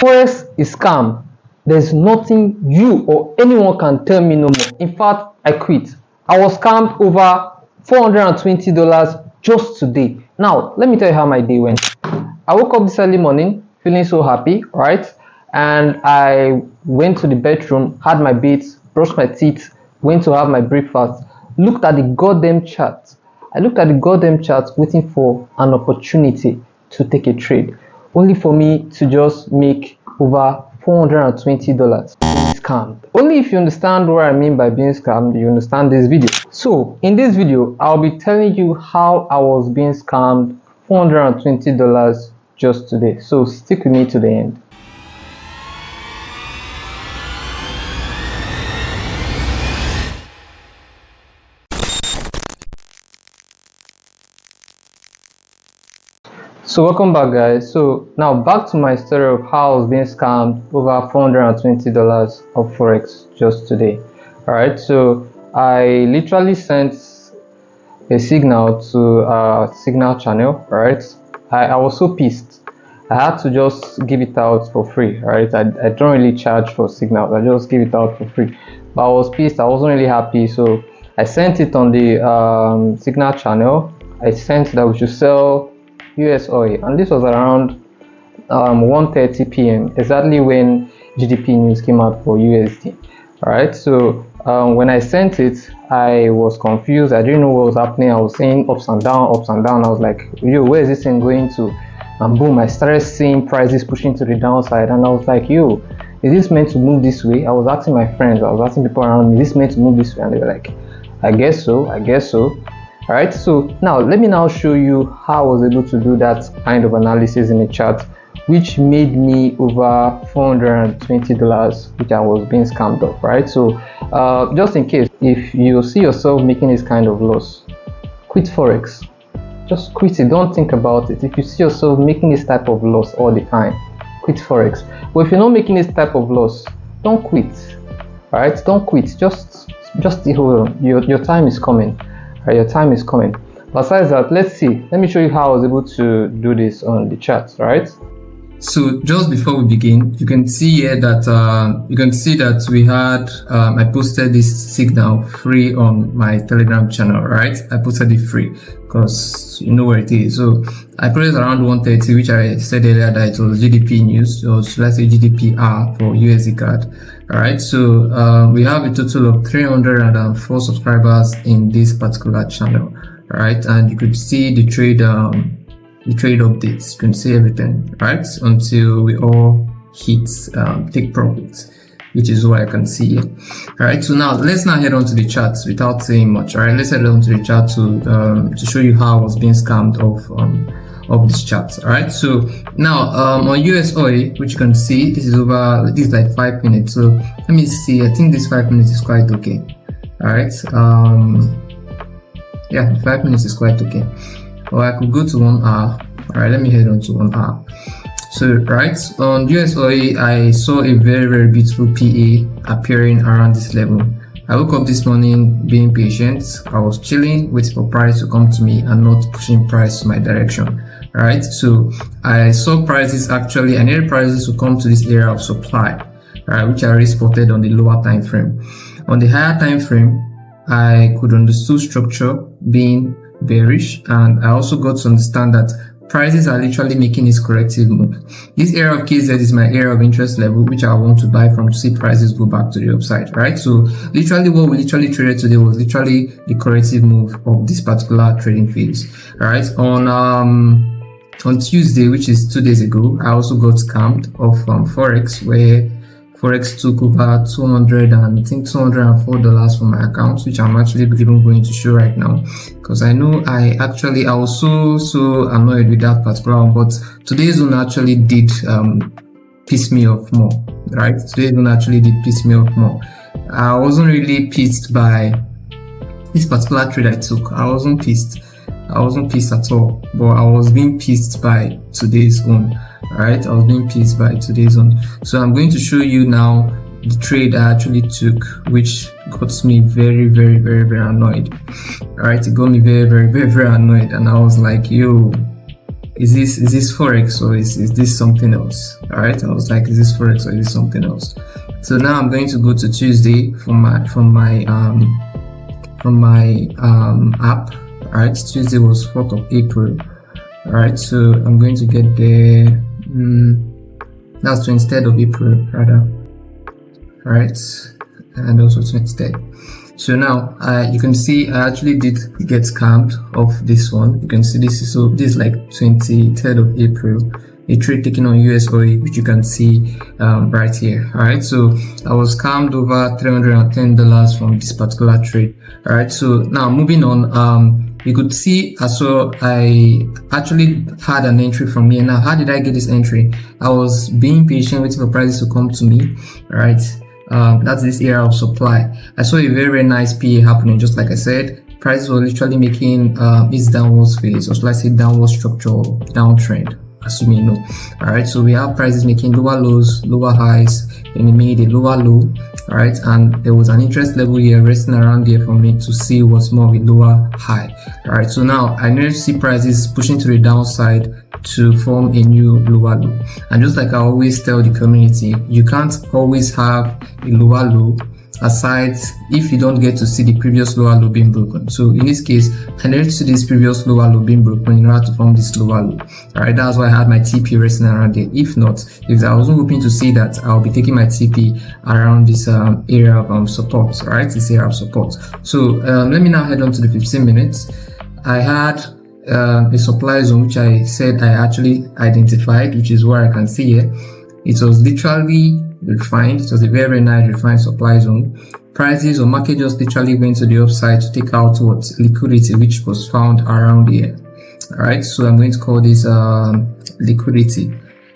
Forex is scam. There's nothing you or anyone can tell me no more. In fact, I quit. I was scammed over $420 just today. Now, let me tell you how my day went. I woke up this early morning feeling so happy, right? And I went to the bedroom, had my bath, brushed my teeth, went to have my breakfast, looked at the goddamn chart. I looked at the goddamn chart waiting for an opportunity to take a trade, only for me to just make over $420 being scammed. Only if you understand what I mean by being scammed, you understand this video. So in this video, I'll be telling you how I was being scammed $420 just today. So stick with me to the end. So welcome back, guys. So now back to my story of how I was being scammed over $420 of Forex just today. All right, so I literally sent a signal to a signal channel. All right, I was so pissed. I had to just give it out for free. All right, I don't really charge for signals. I just give it out for free. But I was pissed. I wasn't really happy. So I sent it on the signal channel. I sent that we should sell USOIL, and this was around 1:30 p.m. exactly when GDP news came out for USD. All right, so when I sent it, I was confused. I didn't know what was happening. I was seeing ups and down, ups and down. I was like, yo, where is this thing going to? And boom, I started seeing prices pushing to the downside, and I was like, yo, is this meant to move this way? I was asking my friends, I was asking people around me, is this meant to move this way? And they were like, I guess so, I guess so. All right, so now let me now show you how I was able to do that kind of analysis in the chart, which made me over $420, which I was being scammed of. Right, so just in case if you see yourself making this kind of loss, quit Forex. Just quit it. Don't think about it. If you see yourself making this type of loss all the time, quit Forex. But if you're not making this type of loss, don't quit. All right, don't quit. Just hold on. Your time is coming. Right, your time is coming. Besides that, let's see. Let me show you how I was able to do this on the chart. Right. So just before we begin, you can see here that we had I posted this signal free on my Telegram channel. Right, I posted it free because you know where it is. So I put it around 1:30, which I said earlier that it was GDP news, or should I say GDPR for USDCAD. All right, so we have a total of 304 subscribers in this particular channel. All right, and you could see the trade updates. You can see everything, right, until we all hit take profits, which is what I can see here. All right, so now let's head on to the charts without saying much. All right, let's head on to the chart to show you how I was being scammed of this chart. All right, so now on USOIL, which you can see, this is like 5 minutes. So let me see. I think this 5 minutes is quite okay. All right, yeah, 5 minutes is quite okay. Or I could go to 1 hour. All right, let me head on to 1 hour. So right on USOIL, I saw a very beautiful PA appearing around this level. I woke up this morning being patient. I was chilling, waiting for price to come to me and not pushing price to my direction. All right, so I saw prices actually. I needed prices to come to this area of supply, which I already spotted on the lower time frame. On the higher time frame, I could understand structure being bearish, and I also got to understand that prices are literally making this corrective move. This area of KZ is my area of interest level, which I want to buy from to see prices go back to the upside, right? So literally what we literally traded today was literally the corrective move of this particular trading phase. All right, on Tuesday, which is 2 days ago, I also got scammed of Forex, where Forex took over $204 from my account, which I'm actually even going to show right now, because I know I was so annoyed with that particular one. But today's one actually did piss me off more, right? Today's one actually did piss me off more. I wasn't really pissed by this particular trade I took. I wasn't pissed at all, but I was being pissed by today's one. Alright, I was being pissed by today's one. So I'm going to show you now the trade I actually took, which got me very annoyed. Alright, it got me very annoyed, and I was like, yo, is this Forex or is this something else? All right, I was like, is this Forex or is this something else? So now I'm going to go to Tuesday from my app. All right, Tuesday was 4th of April. All right, so I'm going to get there. That's 23rd of April rather. All right, and also 23rd. So now you can see I actually did get scammed of this one. You can see this. So this is like 23rd of April, a trade taken on USOIL, which you can see right here. All right, so I was scammed over $310 from this particular trade. All right, so now moving on, you could see so I actually had an entry from here. Now, how did I get this entry? I was being patient, waiting for prices to come to me. All right. That's this area of supply. I saw a very nice PA happening, just like I said. Prices were literally making its downwards phase, or should I say downward structural downtrend, as you may know. All right, so we have prices making lower lows, lower highs, and it made a lower low. All right, and there was an interest level here resting around here for me to see what's more of a lower high. All right, so now I need to see prices pushing to the downside to form a new lower low. And just like I always tell the community, you can't always have a lower low aside if you don't get to see the previous lower low being broken. So in this case, I need to see this previous lower low being broken in order to form this lower low. All right, that's why I had my TP resting around there. If not, if I wasn't hoping to see that, I'll be taking my TP around this area of support. All right, this area of support. So let me now head on to the 15 minutes. I had a supply zone which I said I actually identified, which is where I can see here. It was literally refined. It was a very nice refined supply zone. Prices or market just literally went to the upside to take out what liquidity which was found around here. All right, so I'm going to call this liquidity.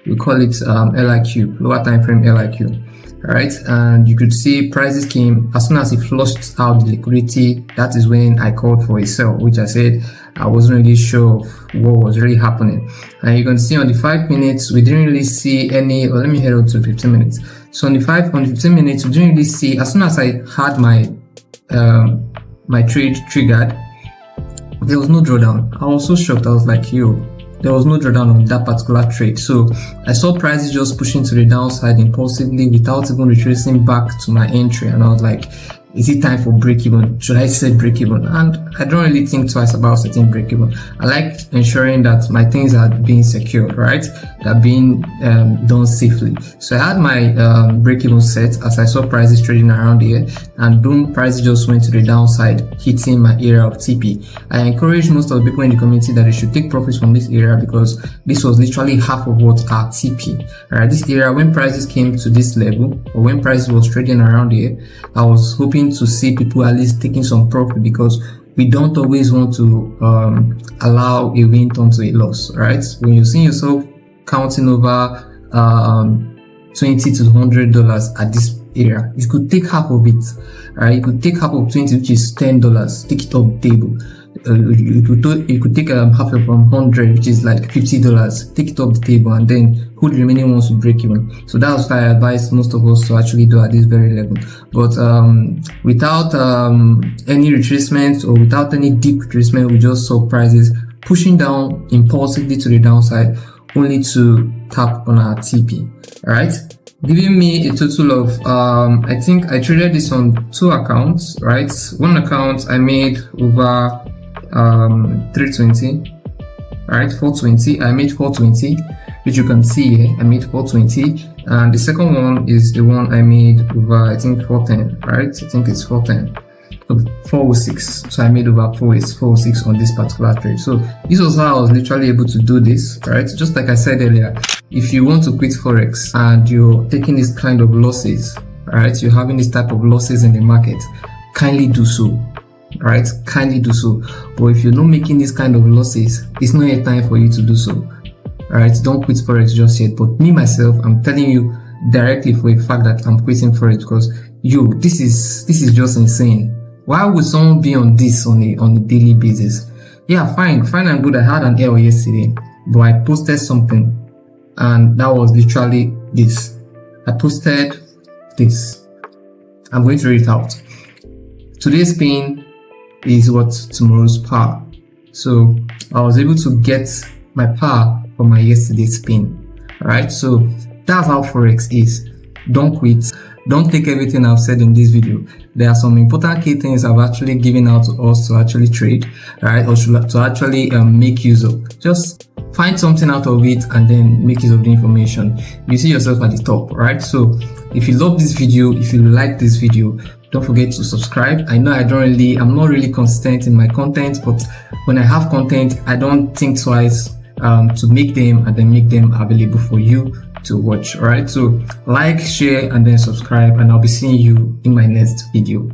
We call it LIQ, lower time frame LIQ. All right, and you could see prices came as soon as it flushed out the liquidity. That is when I called for a sell, which I said I wasn't really sure of what was really happening. And you can see on the 5 minutes we didn't really see any. Well, let me head on to 15 minutes. So on the 15 minutes we didn't really see. As soon as I had my my trade triggered, there was no drawdown. I was so shocked. I was like, yo, there was no drawdown on that particular trade. So I saw prices just pushing to the downside impulsively without even retracing back to my entry, and I was like, is it time for break even? Should I set break even? And I don't really think twice about setting break even. I like ensuring that my things are being secured, right? They're being done safely. So I had my break even set as I saw prices trading around here, and boom, prices just went to the downside, hitting my area of TP. I encourage most of the people in the community that they should take profits from this area because this was literally half of what our TP. Alright, this area, when prices came to this level, or when prices was trading around here, I was hoping to see people at least taking some profit, because we don't always want to allow a win turn to a loss, right? When you see yourself counting over $20 to $100 at this area, you could take half of it, right? You could take half of 20, which is $10, take it off the table. You could take half of from 100, which is like $50, take it off the table, and then who the remaining ones to break even. So that's what I advise most of us to actually do at this very level. But without any retracement or without any deep retracement, we just saw prices pushing down impulsively to the downside, only to tap on our TP. All right, giving me a total of I think I traded this on 2 accounts, right? One account I made over 320, right? 420. I made 420, which you can see here. I made 420, and the second one is the one I made over, I think, 410, right? I think it's 410. 406. So I made over 406 on this particular trade. So this was how I was literally able to do this, right? Just like I said earlier, if you want to quit Forex and you're taking this kind of losses, right? You're having this type of losses in the market, kindly do so, right? Kindly do so. But if you're not making this kind of losses, it's not a time for you to do so, right? Don't quit Forex just yet. But me myself, I'm telling you directly for a fact that I'm quitting Forex, because this is just insane. Why would someone be on this on a daily basis? Yeah, fine and good. I had an error yesterday, but I posted something, and that was literally this. I posted this. I'm going to read it out. Today's pain is what tomorrow's power. So I was able to get my par for my yesterday's spin. Alright, so that's how Forex is. Don't quit. Don't take everything I've said in this video. There are some important key things I've actually given out to us to actually trade, right, or to actually make use of. Just find something out of it and then make use of the information. You see yourself at the top, right? So if you love this video, if you like this video, don't forget to subscribe. I know I'm not really consistent in my content, but when I have content, I don't think twice to make them and then make them available for you to watch. All right, so like, share, and then subscribe, and I'll be seeing you in my next video.